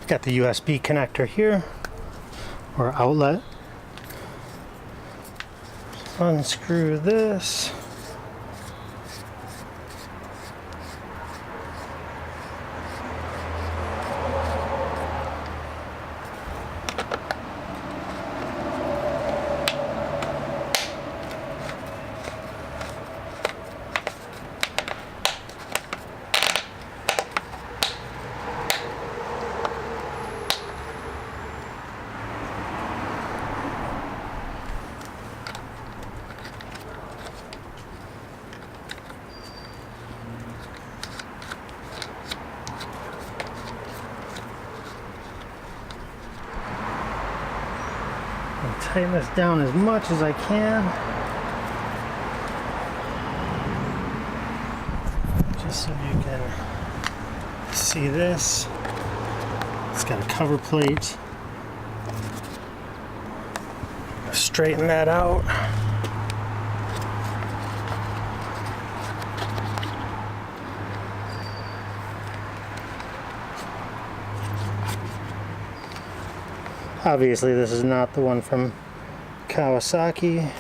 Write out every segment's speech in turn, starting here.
Got the USB connector here, or outlet. Unscrew this. Tighten this down as much as I can, just so you can see this. It's got a cover plate. Straighten that out. Obviously, this is not the one from Kawasaki,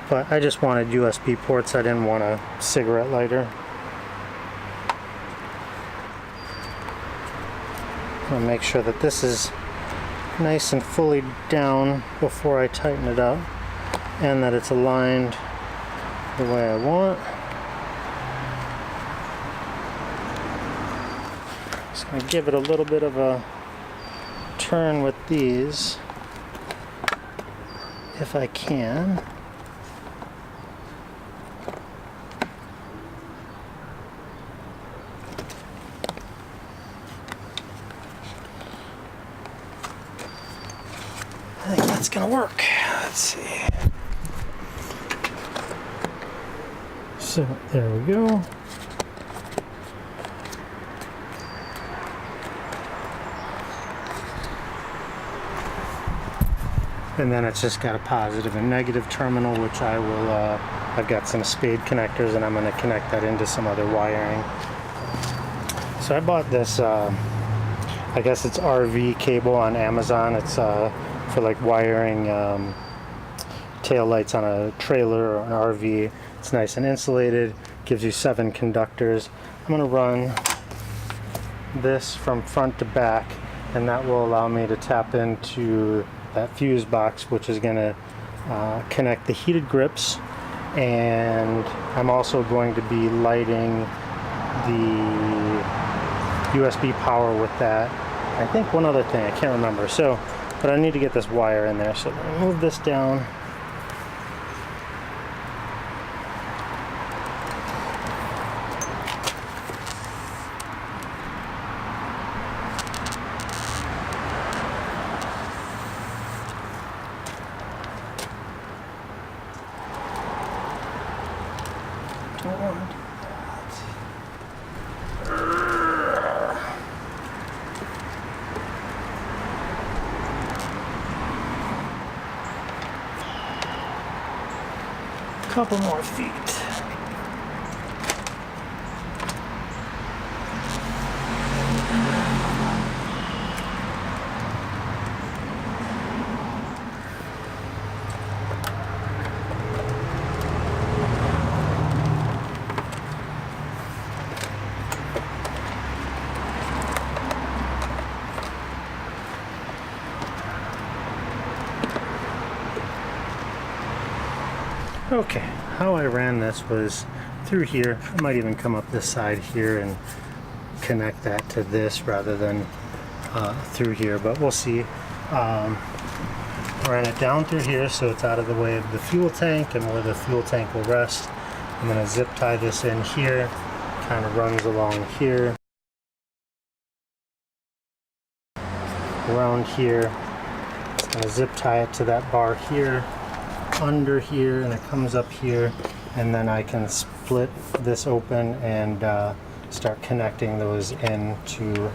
but I just wanted USB ports. I didn't want a cigarette lighter. I'll make sure that this is nice and fully down before I tighten it up, and that it's aligned the way I want. Just going to give it a little bit of a turn with these if I can. I think that's gonna work. Let's see. So there we go. And then it's just got a positive and negative terminal, which I will, I've got some spade connectors and I'm going to connect that into some other wiring. So I bought this, I guess it's RV cable on Amazon. It's for like wiring tail lights on a trailer or an RV. It's nice and insulated, gives you 7 conductors. I'm going to run this from front to back, and that will allow me to tap into that fuse box, which is going to connect the heated grips, and I'm also going to be lighting the USB power with that. I think one other thing, I can't remember. So, but I need to get this wire in there. So I'm going to move this down. Couple more feet. Okay, how I ran this was through here. I might even come up this side here and connect that to this rather than through here, but we'll see. Ran it down through here so it's out of the way of the fuel tank and where the fuel tank will rest. I'm going to zip tie this in here, kind of runs along here, around here. It's going to zip tie it to that bar here, under here, and it comes up here, and then I can split this open and start connecting those into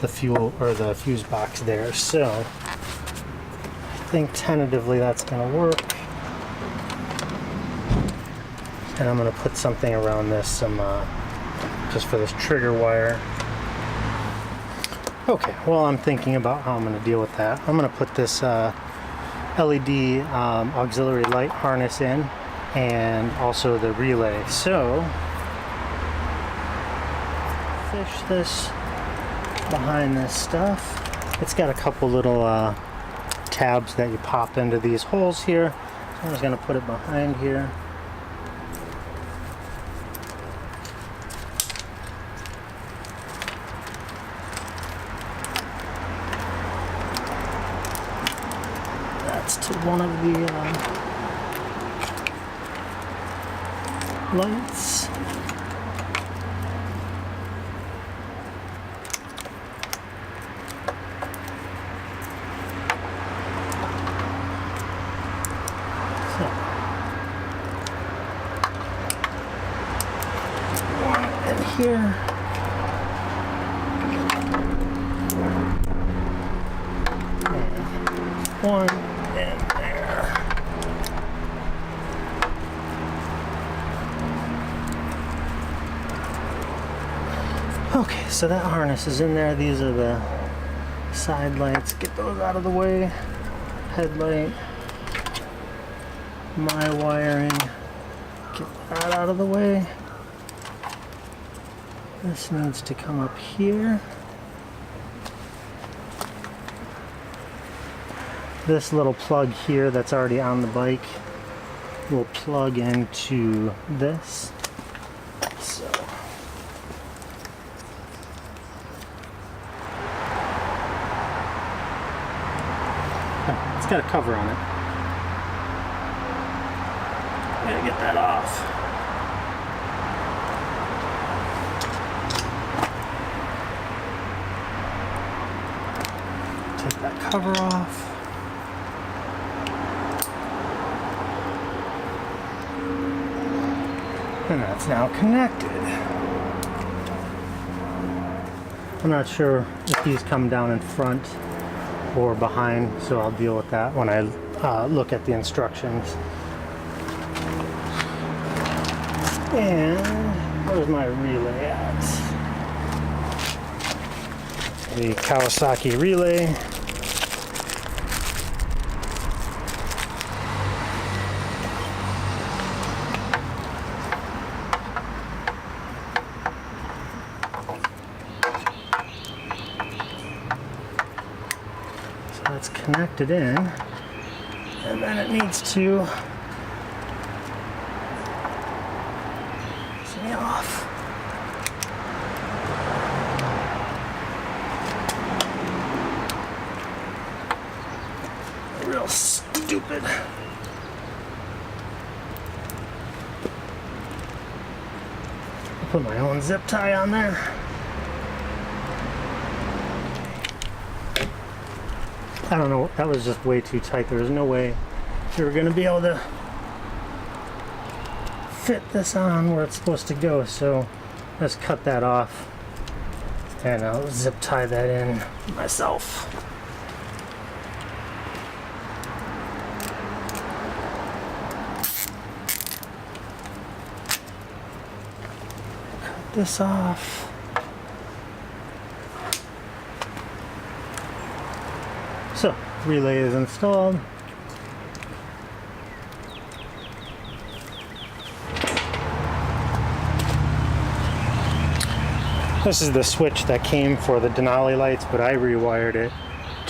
the fuel or the fuse box there. So I think tentatively that's going to work, and I'm going to put something around this, some just for this trigger wire. Okay, well, I'm thinking about how I'm going to deal with that. I'm going to put this LED auxiliary light harness in, and also the relay. So, fish this behind this stuff. It's got a couple little tabs that you pop into these holes here. So I'm just going to put it behind here. That's to one of the lights. Here. And one in there. Okay, so that harness is in there. These are the side lights. Get those out of the way. Headlight. My wiring. Get that out of the way. This needs to come up here. This little plug here that's already on the bike will plug into this. So it's got a cover on it. Gotta get that off. Take that cover off. And that's now connected. I'm not sure if these come down in front or behind, so I'll deal with that when I look at the instructions. And where's my relay at? The Kawasaki relay. So that's connected in, and then it needs to see off. Real stupid. I'll put my own zip tie on there. I don't know, that was just way too tight. There was no way you were going to be able to fit this on where it's supposed to go, so let's cut that off and I'll zip tie that in myself. Cut this off. So, relay is installed. This is the switch that came for the Denali lights, but I rewired it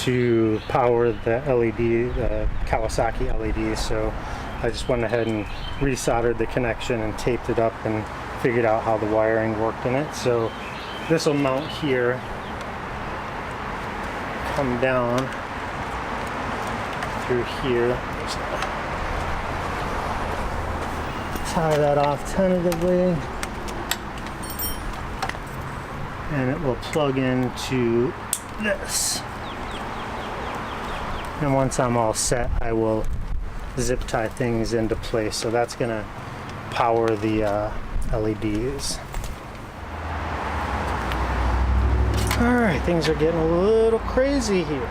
to power the LED, the Kawasaki LED. So I just went ahead and resoldered the connection and taped it up and figured out how the wiring worked in it. So this will mount here, come down through here. Tie that off tentatively, and it will plug into this. And once I'm all set, I will zip tie things into place. So that's gonna power the LEDs. All right, things are getting a little crazy here.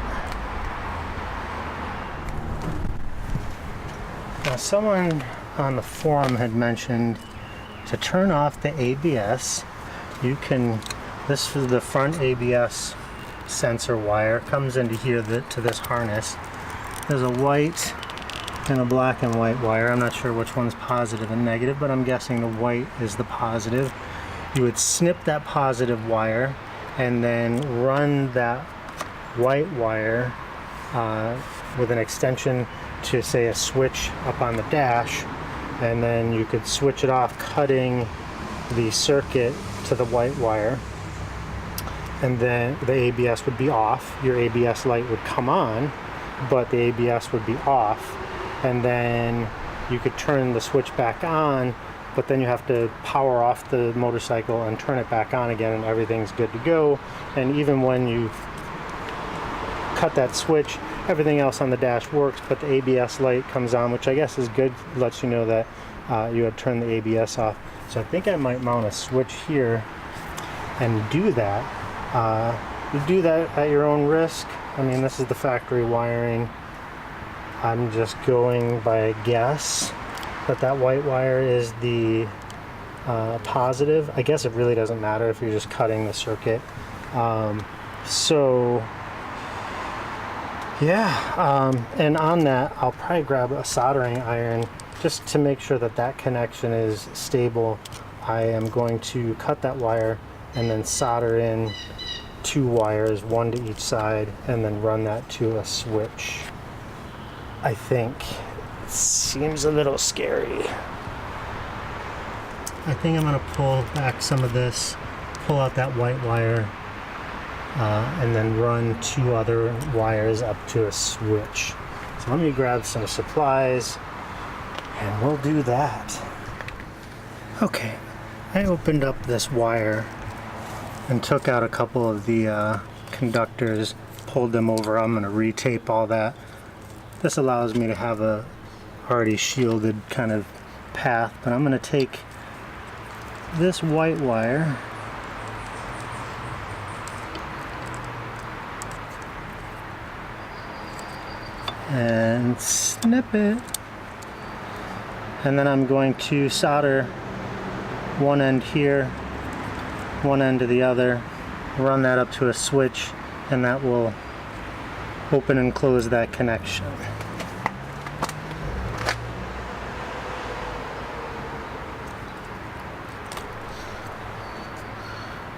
Now, someone on the forum had mentioned to turn off the ABS you can, this is the front ABS sensor wire, comes into here to this harness. There's a white and a black and white wire. I'm not sure which one's positive and negative, but I'm guessing the white is the positive. You would snip that positive wire and then run that white wire with an extension to, say, a switch up on the dash, and then you could switch it off, cutting the circuit to the white wire, and then the ABS would be off. Your ABS light would come on, but the ABS would be off, and then you could turn the switch back on, but then you have to power off the motorcycle and turn it back on again, and everything's good to go. And even when you cut that switch, everything else on the dash works, but the ABS light comes on, which I guess is good, lets you know that you had turned the ABS off. So I think I might mount a switch here and do that. You do that at your own risk. I mean, this is the factory wiring. I'm just going by a guess that that white wire is the positive. I guess it really doesn't matter if you're just cutting the circuit. So yeah, and on that, I'll probably grab a soldering iron just to make sure that that connection is stable. I am going to cut that wire and then solder in 2 wires, 1 to each side, and then run that to a switch. I think it seems a little scary. I think I'm going to pull back some of this, pull out that white wire, and then run 2 other wires up to a switch. So let me grab some supplies and we'll do that. Okay, I opened up this wire and took out a couple of the conductors, pulled them over. I'm going to retape all that. This allows me to have a already shielded kind of path, but I'm going to take this white wire and snip it, and then I'm going to solder one end here, one end to the other, run that up to a switch, and that will open and close that connection.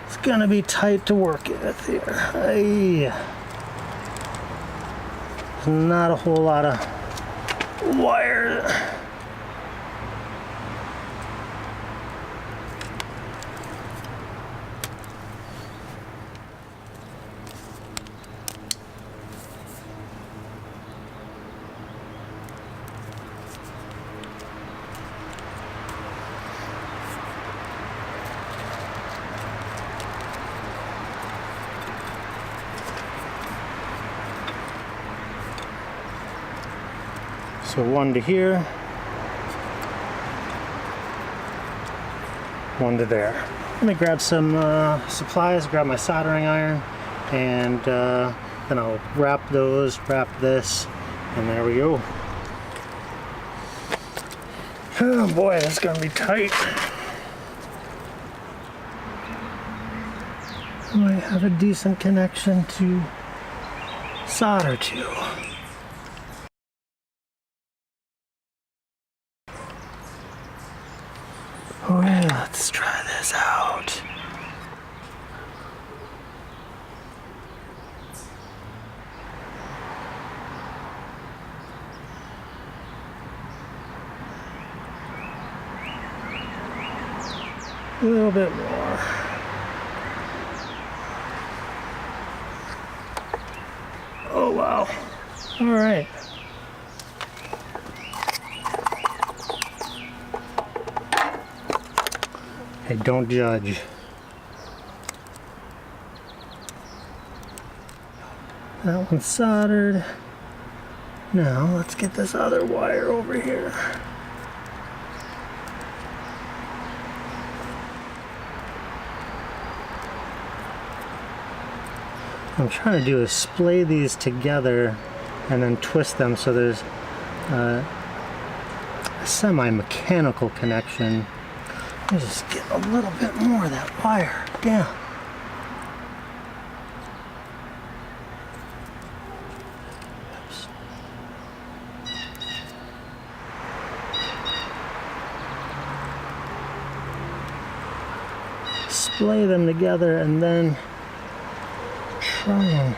It's gonna be tight to work with here. There's not a whole lot of wire. So 1 to here, 1 to there. Let me grab some supplies, grab my soldering iron, and then I'll wrap those, wrap this, and there we go. Oh boy, that's gonna be tight. I might have a decent connection to solder to. Well, let's try this out. A little bit more. Oh wow. All right. Hey, don't judge. That one's soldered. Now let's get this other wire over here. What I'm trying to do is splay these together and then twist them so there's a semi-mechanical connection. Let me just get a little bit more of that wire. Yeah. Splay them together and then try and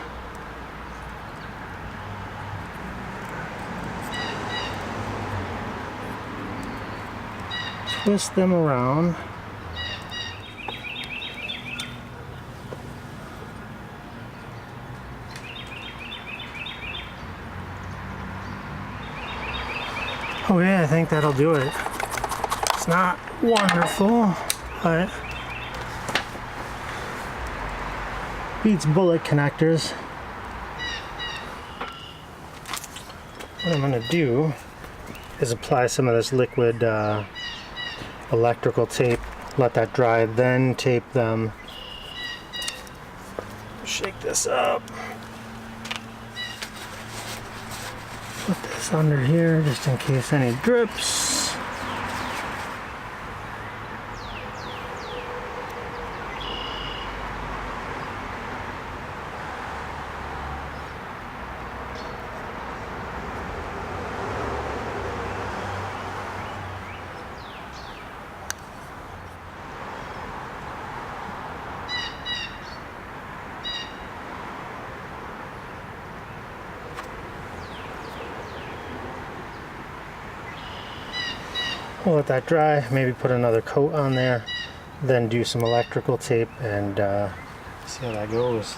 twist them around. Oh yeah, I think that'll do it. It's not wonderful, but beats bullet connectors. What I'm gonna do is apply some of this liquid electrical tape, let that dry, then tape them. Shake this up. Put this under here just in case any drips. We'll let that dry, maybe put another coat on there, then do some electrical tape and see how that goes.